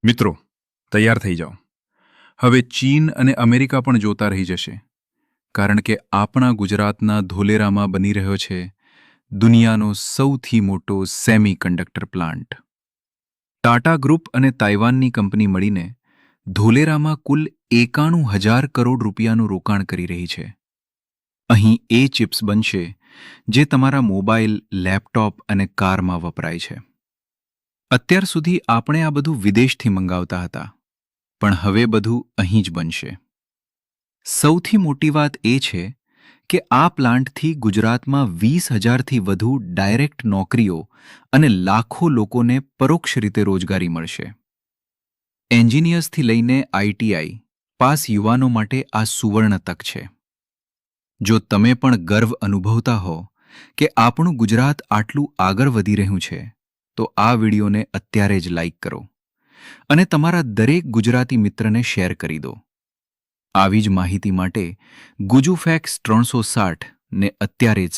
મિત્રો, તૈયાર થઈ જાઓ. હવે ચીન અને અમેરિકા પણ જોતા રહી જશે, કારણ કે આપણા ગુજરાતના ધોલેરામાં બની રહ્યો છે દુનિયાનો સૌથી મોટો સેમિકન્ડક્ટર પ્લાન્ટ. ટાટા ગ્રુપ અને તાઇવાનની કંપની મળીને ધોલેરામાં કુલ 91,000 કરોડ રૂપિયાનું રોકાણ કરી રહી છે. અહીં એ ચિપ્સ બનશે જે તમારા મોબાઈલ, લેપટોપ અને કારમાં વપરાય છે. અત્યાર સુધી આપણે આ બધું વિદેશથી મંગાવતા હતા, પણ હવે બધું અહીં જ બનશે. સૌથી મોટી વાત એ છે કે આ પ્લાન્ટથી ગુજરાતમાં 20,000થી વધુ ડાયરેક્ટ નોકરીઓ અને લાખો લોકોને પરોક્ષ રીતે રોજગારી મળશે. એન્જિનિયર્સથી લઈને આઈટીઆઈ પાસ યુવાનો માટે આ સુવર્ણ તક છે. જો તમે પણ ગર્વ અનુભવતા હો કે આપણું ગુજરાત આટલું આગળ વધી રહ્યું છે, તો આ વિડીયોને અત્યારે જ લાઈક કરો અને તમારા દરેક ગુજરાતી મિત્રને શેર કરી દો. આવી જ માહિતી માટે ગુજુફેક્સ 360 ને અત્યારે જ